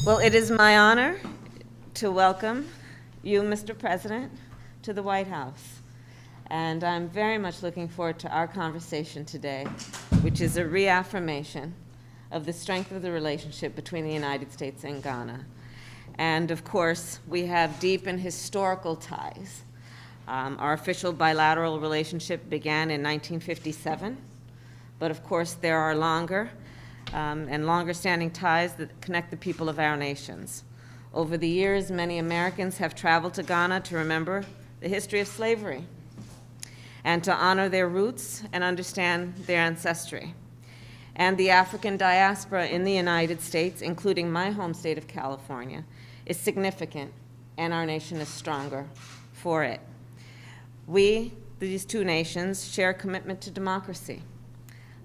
Well, it is my honor to welcome you, Mr. President, to the White House. And I'm very much looking forward to our conversation today, which is a reaffirmation of the strength of the relationship between the United States and Ghana. And of course, we have deep and historical ties. Our official bilateral relationship began in 1957, but of course there are longer and longer-standing ties that connect the people of our nations. Over the years, many Americans have traveled to Ghana to remember the history of slavery and to honor their roots and understand their ancestry. And the African diaspora in the United States, including my home state of California, is significant, and our nation is stronger for it. We, these two nations, share a commitment to democracy.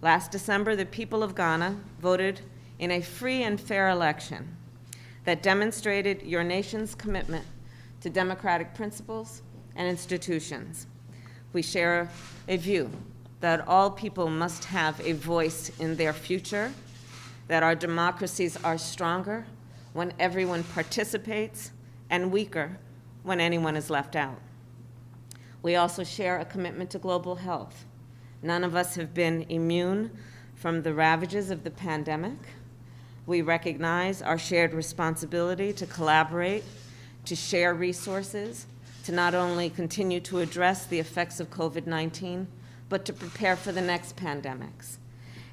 Last December, the people of Ghana voted in a free and fair election that demonstrated your nation's commitment to democratic principles and institutions. We share a view that all people must have a voice in their future, that our democracies are stronger when everyone participates and weaker when anyone is left out. We also share a commitment to global health. None of us have been immune from the ravages of the pandemic. We recognize our shared responsibility to collaborate, to share resources, to not only continue to address the effects of COVID-19, but to prepare for the next pandemics.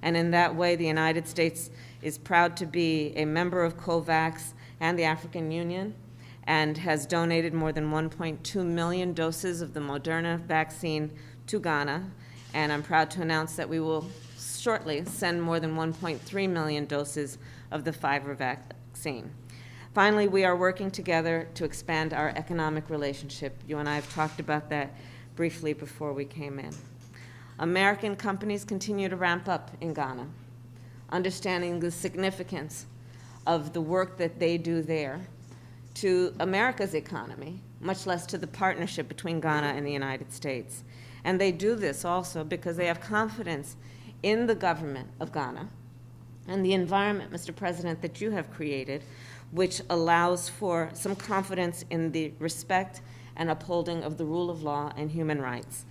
And in that way, the United States is proud to be a member of COVAX and the African Union, and has donated more than 1.2 million doses of the Moderna vaccine to Ghana. And I'm proud to announce that we will shortly send more than 1.3 million doses of the Pfizer vaccine. Finally, we are working together to expand our economic relationship. You and I have talked about that briefly before we came in. American companies continue to ramp up in Ghana, understanding the significance of the work that they do there to America's economy, much less to the partnership between Ghana and the United States. And they do this also because they have confidence in the government of Ghana and the environment, Mr. President, that you have created, which allows for some confidence in the respect and upholding of the rule of law and human rights.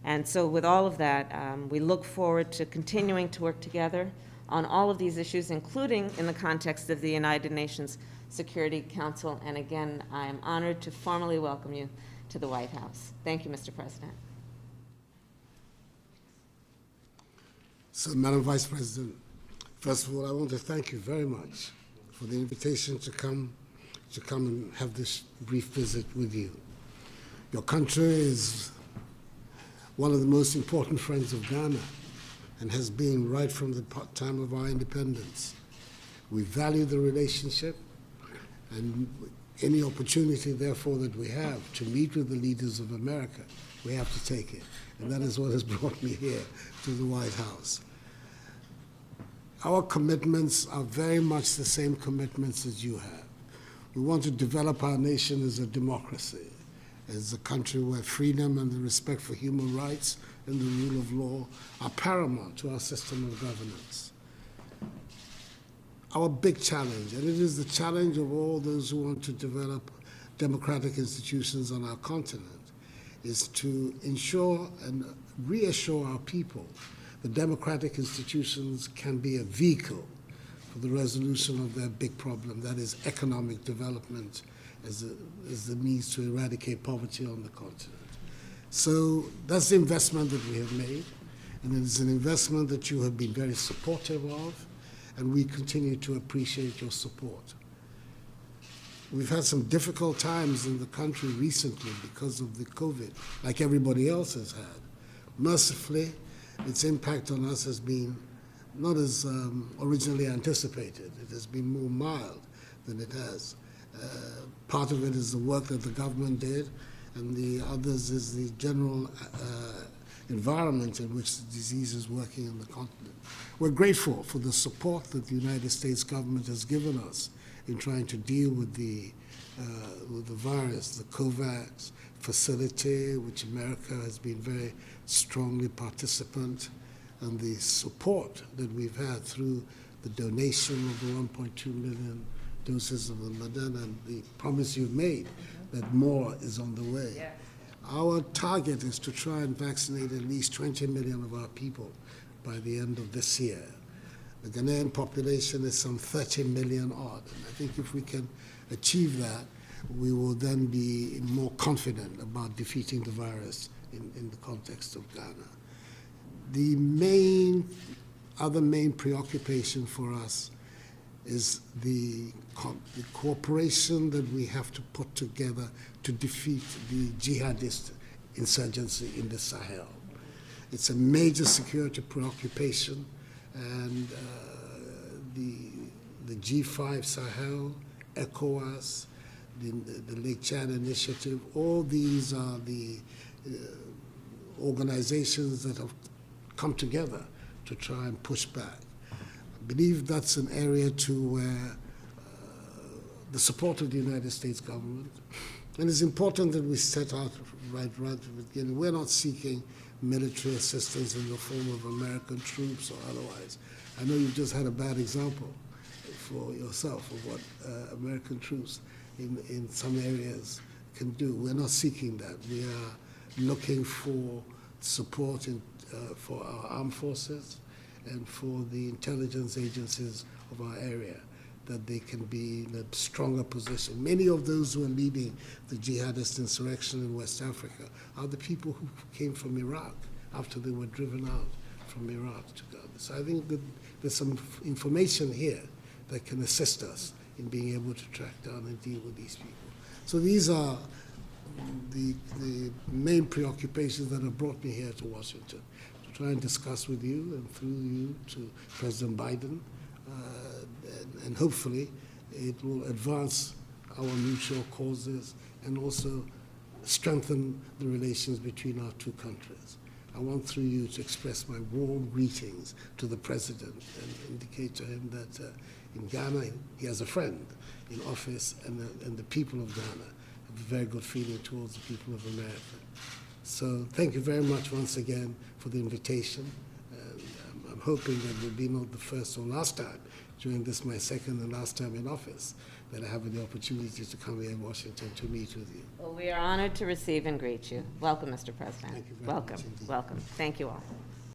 And so with all of that, we look forward to continuing to work together on all of these issues, including in the context of the United Nations Security Council. And again, I am honored to formally welcome you to the White House. Thank you, Mr. President. So, Madam Vice President, first of all, I want to thank you very much for the invitation to come and have this brief visit with you. Your country is one of the most important friends of Ghana and has been right from the time of our independence. We value the relationship, and any opportunity, therefore, that we have to meet with the leaders of America, we have to take it. And that is what has brought me here to the White House. Our commitments are very much the same commitments as you have. We want to develop our nation as a democracy, as a country where freedom and the respect for human rights and the rule of law are paramount to our system of governance. Our big challenge, and it is the challenge of all those who want to develop democratic institutions on our continent, is to ensure and reassure our people that democratic institutions can be a vehicle for the resolution of their big problem, that is economic development as the means to eradicate poverty on the continent. So that's the investment that we have made, and it is an investment that you have been very supportive of, and we continue to appreciate your support. We've had some difficult times in the country recently because of the COVID, like everybody else has had. Mercifully, its impact on us has been not as originally anticipated. It has been more mild than it has. Part of it is the work that the government did, and the others is the general environment in which the disease is working on the continent. We're grateful for the support that the United States government has given us in trying to deal with the virus, the COVAX facility, which America has been very strongly participant, and the support that we've had through the donation of the 1.2 million doses of the Moderna and the promise you've made that more is on the way. Yeah. Our target is to try and vaccinate at least 20 million of our people by the end of this year. The Ghanaian population is some 30 million odd. And I think if we can achieve that, we will then be more confident about defeating the virus in the context of Ghana. The other main preoccupation for us is the cooperation that we have to put together to defeat the jihadist insurgency in the Sahel. It's a major security preoccupation, and the G5 Sahel, ECOWAS, the Lake Chad Initiative, all these are the organizations that have come together to try and push back. I believe that's an area where the support of the United States government, and it's important that we set out right at the beginning. We're not seeking military assistance in the form of American troops or otherwise. I know you've just had a bad example for yourself of what American troops in some areas can do. We're not seeking that. We are looking for support for our armed forces and for the intelligence agencies of our area, that they can be in a stronger position. Many of those who are leading the jihadist insurrection in West Africa are the people who came from Iraq after they were driven out from Iraq to Ghana. So I think that there's some information here that can assist us in being able to track down and deal with these people. So these are the main preoccupations that have brought me here to Washington, to try and discuss with you and through you to President Biden, and hopefully it will advance our mutual causes and also strengthen the relations between our two countries. I want through you to express my warm greetings to the President and indicate to him that in Ghana he has a friend in office, and the people of Ghana have a very good feeling towards the people of America. So thank you very much once again for the invitation. And I'm hoping that it will be not the first or last time during this, my second and last time in office, that I have the opportunity to come here in Washington to meet with you. Well, we are honored to receive and greet you. Welcome, Mr. President. Thank you very Welcome, much indeed. welcome. Thank you all.